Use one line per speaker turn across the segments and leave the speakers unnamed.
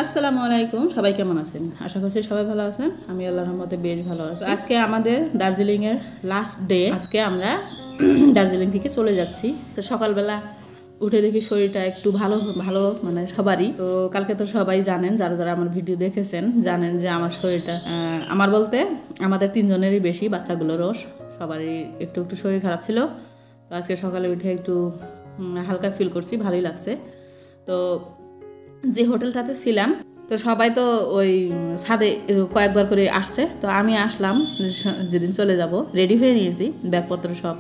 আসসালামু আলাইকুম, সবাই কেমন আছেন? আশা করছি সবাই ভালো আছেন। আমি আল্লাহর রহমতে বেশ ভালো আছি। আজকে আমাদের দার্জিলিংয়ের লাস্ট ডে। আজকে আমরা দার্জিলিং থেকে চলে যাচ্ছি। তো সকালবেলা উঠে দেখি শরীরটা একটু ভালো ভালো মানে সবারই। তো কালকে তো সবাই জানেন, যারা যারা আমার ভিডিও দেখেছেন জানেন যে আমার শরীরটা আমার বলতে আমাদের তিনজনেরই বেশি, বাচ্চাগুলোরও সবারই একটু একটু শরীর খারাপ ছিল। তো আজকে সকালে উঠে একটু হালকা ফিল করছি, ভালোই লাগছে। তো যে হোটেলটাতে ছিলাম, তো সবাই তো ওই ছাদে কয়েকবার করে আসছে। তো আমি আসলাম যেদিন চলে যাব, রেডি হয়ে নিয়েছি, ব্যাগপত্র সব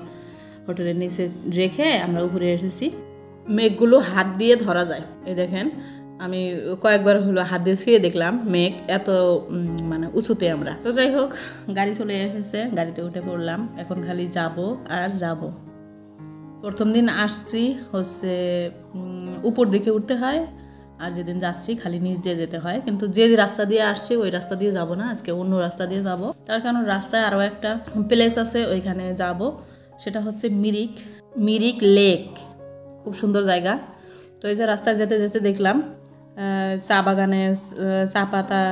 হোটেলের নিচে রেখে আমরা উপরে এসেছি। মেঘগুলো হাত দিয়ে ধরা যায়, এই দেখেন। আমি কয়েকবার হলো হাত দিয়ে ছুঁয়ে দেখলাম মেঘ এত মানে উঁচুতে আমরা। তো যাই হোক, গাড়ি চলে এসেছে, গাড়িতে উঠে পড়লাম। এখন খালি যাব আর যাব। প্রথম দিন আসছি হচ্ছে উপর দিকে উঠতে হয়, আর যেদিন যাচ্ছি খালি নিচ দিয়ে যেতে হয়। কিন্তু যে রাস্তা দিয়ে আসছি ওই রাস্তা দিয়ে যাব না, আজকে অন্য রাস্তা দিয়ে যাব। তার কারণ রাস্তায় আরও একটা প্লেস আছে, ওইখানে যাব। সেটা হচ্ছে মিরিক লেক, খুব সুন্দর জায়গা। তো এই যে রাস্তায় যেতে যেতে দেখলাম চা বাগানে চা পাতা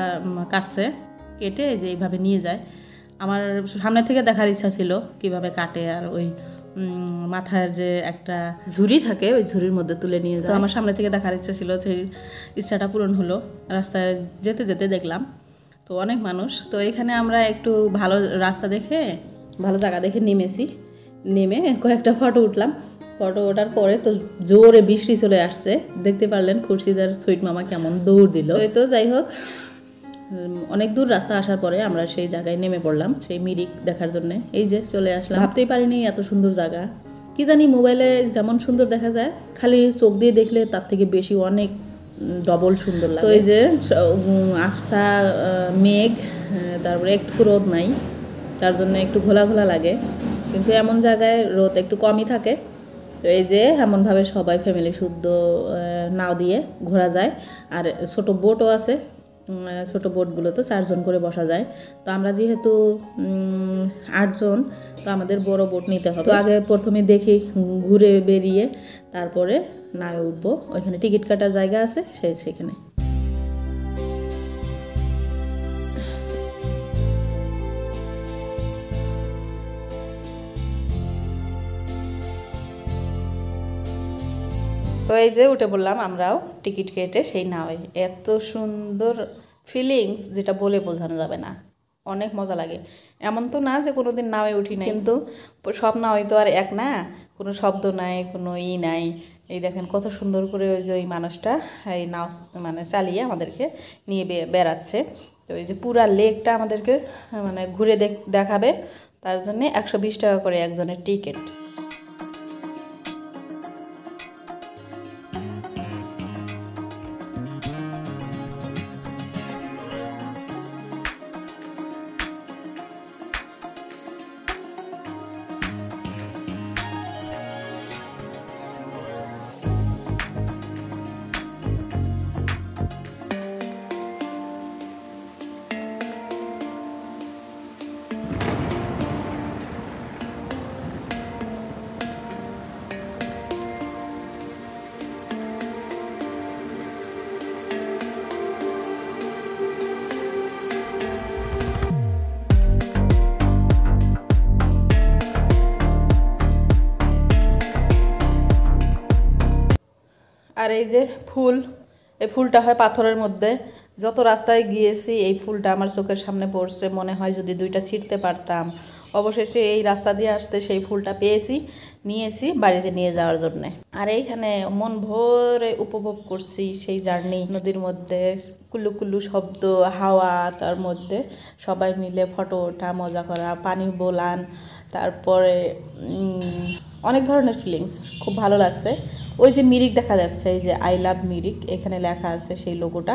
কাটছে, কেটে যে এইভাবে নিয়ে যায়। আমার সামনে থেকে দেখার ইচ্ছা ছিল কিভাবে কাটে, আর ওই মাথার যে একটা ঝুড়ি থাকে ওই ঝুড়ির মধ্যে তুলে নিয়ে যায়। তো আমার সামনে থেকে দেখার ইচ্ছা ছিল, সেই ইচ্ছাটা পূরণ হলো। রাস্তায় যেতে যেতে দেখলাম তো অনেক মানুষ। তো এখানে আমরা একটু ভালো রাস্তা দেখে, ভালো জায়গা দেখে নেমে কয়েকটা ফটো উঠলাম। ফটো ওঠার পরে তো জোরে বৃষ্টি চলে আসছে, দেখতে পারলেন খুরশিদার সুইট মামা কেমন দৌড় দিল। তো যাই হোক, অনেক দূর রাস্তা আসার পরে আমরা সেই জায়গায় নেমে পড়লাম সেই মিরিক দেখার জন্য। এই যে চলে আসলাম, ভাবতেই পারিনি এত সুন্দর জায়গা। কি জানি মোবাইলে যেমন সুন্দর দেখা যায়, খালি চোখ দিয়ে দেখলে তার থেকে বেশি অনেক ডবল সুন্দর লাগে। তো এই যে আফসা মেঘ, তারপরে একটু রোদ নাই, তার জন্য একটু ঘোলা ঘোলা লাগে। কিন্তু এমন জায়গায় রোদ একটু কমই থাকে। তো এই যে এমনভাবে সবাই ফ্যামিলি শুদ্ধ নাও দিয়ে ঘোরা যায়। আর ছোট বোটও আছে, ছোট বোটগুলো তো 4 জন করে বসা যায়। তো আমরা যেহেতু 8 জন, তো আমাদের বড় বোট নিতে হবে। তো আগে প্রথমে দেখি ঘুরে বেরিয়ে তারপরে নায়ে উঠবো। ওইখানে টিকিট কাটার জায়গা আছে, সেখানে। তো এই যে উঠে বললাম আমরাও টিকিট কেটে সেই নাওয়ে। এত সুন্দর ফিলিংস যেটা বলে বোঝানো যাবে না, অনেক মজা লাগে। এমন তো না যে কোনোদিন নাওয়ে উঠি না, কিন্তু সব নাওই তো আর এক না, কোনো শব্দ নাই, কোনো নাই। এই দেখেন কত সুন্দর করে ওই যে ওই মানুষটা এই নাও মানে চালিয়ে আমাদেরকে নিয়ে বেড়াচ্ছে। তো এই যে পুরা লেকটা আমাদেরকে মানে ঘুরে দেখাবে, তার জন্যে 120 টাকা করে একজনের টিকিট। আর এই যে ফুল, এই ফুলটা হয় পাথরের মধ্যে। যত রাস্তায় গিয়েছি এই ফুলটা আমার চোখের সামনে পড়ছে, মনে হয় যদি 2টা ছিঁড়তে পারতাম। অবশেষে এই রাস্তা দিয়ে আসতে সেই ফুলটা পেয়েছি, নিয়েছি বাড়িতে নিয়ে যাওয়ার জন্যে। আর এইখানে মন ভরে উপভোগ করছি সেই জার্নি। নদীর মধ্যে কুল্লু কুল্লু শব্দ, হাওয়া, তার মধ্যে সবাই মিলে ফটো ওঠা, মজা করা, পানি বোলান, তারপরে অনেক ধরনের ফিলিংস, খুব ভালো লাগছে। ওই যে মিরিক দেখা যাচ্ছে, এই যে আই লাভ মিরিক এখানে লেখা আছে সেই লোগোটা।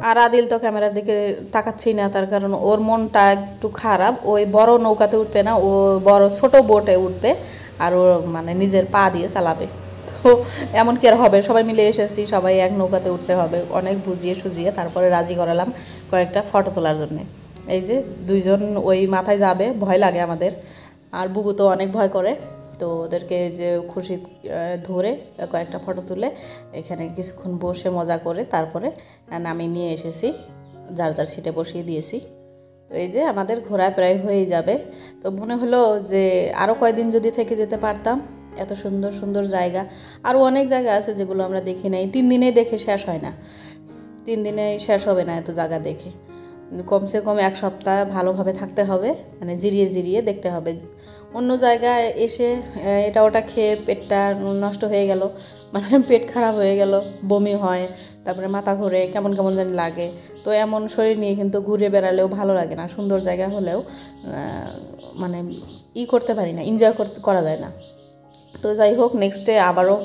আর আদিল তো ক্যামেরার দিকে তাকাচ্ছেই না, তার কারণ ওর মনটা একটু খারাপ। ওই বড় নৌকাতে উঠবে না, ও বড় ছোট বোটে উঠবে, আর ও মানে নিজের পা দিয়ে চালাবে। তো এমন কি আর হবে, সবাই মিলে এসেছি, সবাই এক নৌকাতে উঠতে হবে। অনেক বুঝিয়ে সুঝিয়ে তারপরে রাজি করালাম কয়েকটা ফটো তোলার জন্যে। এই যে 2 জন ওই মাথায় যাবে, ভয় লাগে আমাদের, আর বুবু তো অনেক ভয় করে। তো ওদেরকে যে খুশি ধরে কয়েকটা ফটো তুলে এখানে কিছুক্ষণ বসে মজা করে তারপরে আমি নিয়ে এসেছি, যার যার সিটে বসিয়ে দিয়েছি। তো এই যে আমাদের ঘোরা প্রায় হয়ে যাবে। তো মনে হলো যে আরও কয়েকদিন যদি থেকে যেতে পারতাম, এত সুন্দর সুন্দর জায়গা, আরও অনেক জায়গা আছে যেগুলো আমরা দেখি নাই। 3 দিনে দেখে শেষ হয় না, 3 দিনে শেষ হবে না এত জায়গা দেখে। কমসে কম 1 সপ্তাহ ভালোভাবে থাকতে হবে, মানে জিরিয়ে জিরিয়ে দেখতে হবে। অন্য জায়গায় এসে এটা ওটা খেয়ে পেটটা নষ্ট হয়ে গেল, মানে পেট খারাপ হয়ে গেল, বমি হয়, তারপরে মাথা ঘোরে, কেমন কেমন যেন লাগে। তো এমন শরীর নিয়ে কিন্তু ঘুরে বেড়ালেও ভালো লাগে না, সুন্দর জায়গা হলেও মানে করতে পারি না, এনজয় করা যায় না। তো যাই হোক, নেক্সটে আবারও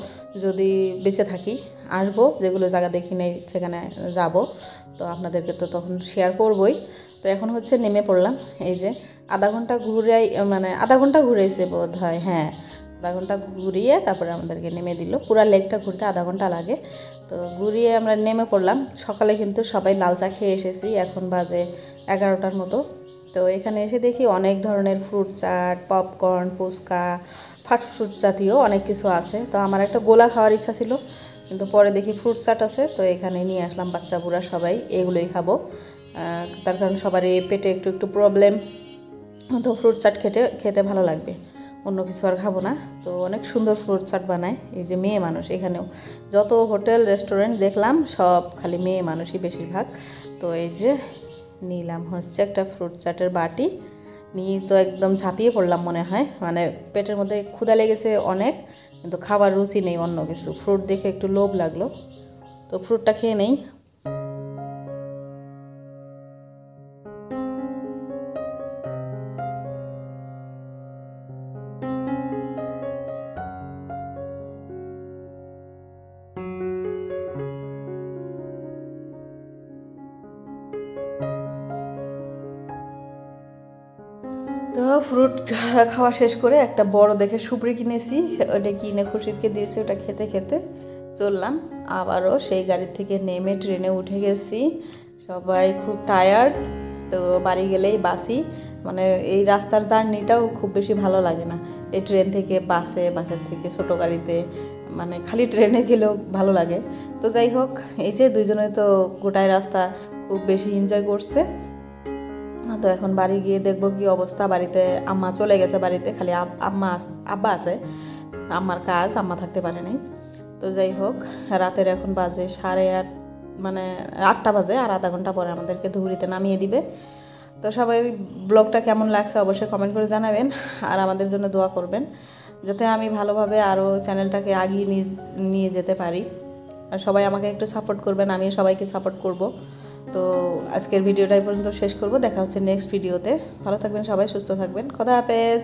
যদি বেঁচে থাকি আসবো, যেগুলো জায়গা দেখি নেই সেখানে যাব। তো আপনাদেরকে তো তখন শেয়ার করবই। তো এখন হচ্ছে নেমে পড়লাম। এই যে আধা ঘন্টা ঘুরেছে বোধ হয়, হ্যাঁ আধা ঘন্টা ঘুরিয়ে তারপরে আমাদেরকে নেমে দিল। পুরা লেকটা ঘুরতে আধা ঘন্টা লাগে। তো ঘুরিয়ে আমরা নেমে পড়লাম। সকালে কিন্তু সবাই লাল চা খেয়ে এসেছি, এখন বাজে 11টার মতো। তো এখানে এসে দেখি অনেক ধরনের fruit chaat, popcorn, phuchka, fast food জাতীয় অনেক কিছু আছে। তো আমার একটা গোলা খাওয়ার ইচ্ছা ছিল, কিন্তু পরে দেখি ফ্রুট চাট আছে। তো এখানে নিয়ে আসলাম, বাচ্চা বুড়া সবাই এগুলোই খাবো। তার কারণ সবারই পেটে একটু একটু প্রবলেম, তো ফ্রুট চাট খেতে ভালো লাগবে, অন্য কিছু আর খাবো না। তো অনেক সুন্দর ফ্রুট চাট বানায় এই যে মেয়ে মানুষ। এখানেও যত হোটেল রেস্টুরেন্ট দেখলাম সব খালি মেয়ে মানুষই বেশিরভাগ। তো এই যে নিলাম হচ্ছে একটা ফ্রুট চাটের বাটি, নিয়ে তো একদম ঝাঁপিয়ে পড়লাম মনে হয়, মানে পেটের মধ্যে ক্ষুধা লেগেছে অনেক, কিন্তু খাবার রুচি নেই অন্য কিছু। ফ্রুট দেখে একটু লোভ লাগলো, তো ফ্রুটটা খেয়ে নেই। তো ফ্রুট খাওয়া শেষ করে একটা বড় দেখে সুপড়ি কিনেছি, ওটা কিনে খুশিদকে দিয়েছি। ওটা খেতে খেতে চললাম আবারও সেই গাড়ি থেকে নেমে ট্রেনে উঠে গেছি। সবাই খুব টায়ার্ড। তো বাড়ি গেলেই বাসি, মানে এই রাস্তার জার্নিটাও খুব বেশি ভালো লাগে না। এই ট্রেন থেকে বাসের থেকে ছোটো গাড়িতে, মানে খালি ট্রেনে গেলেও ভালো লাগে। তো যাই হোক, এই যে দুইজনে তো গোটায় রাস্তা খুব বেশি এনজয় করছে। তো এখন বাড়ি গিয়ে দেখবো কি অবস্থা। বাড়িতে আম্মা চলে গেছে, বাড়িতে খালি আব্বা আছে। আম্মার কাজ, আম্মা থাকতে পারে নাই। তো যাই হোক, রাতের এখন বাজে 8:30, মানে 8টা বাজে, আর আধা ঘন্টা পরে আমাদেরকে ধুবড়িতে নামিয়ে দিবে। তো সবাই ব্লগটা কেমন লাগছে অবশ্যই কমেন্ট করে জানাবেন, আর আমাদের জন্য দোয়া করবেন যাতে আমি ভালোভাবে আরও চ্যানেলটাকে আগিয়ে নিয়ে যেতে পারি। আর সবাই আমাকে একটু সাপোর্ট করবেন, আমি সবাইকে সাপোর্ট করব। তো আজকের ভিডিওটা এই পর্যন্ত শেষ করব। দেখা হচ্ছে নেক্সট ভিডিওতে। ভালো থাকবেন সবাই, সুস্থ থাকবেন। খোদা হাফেজ।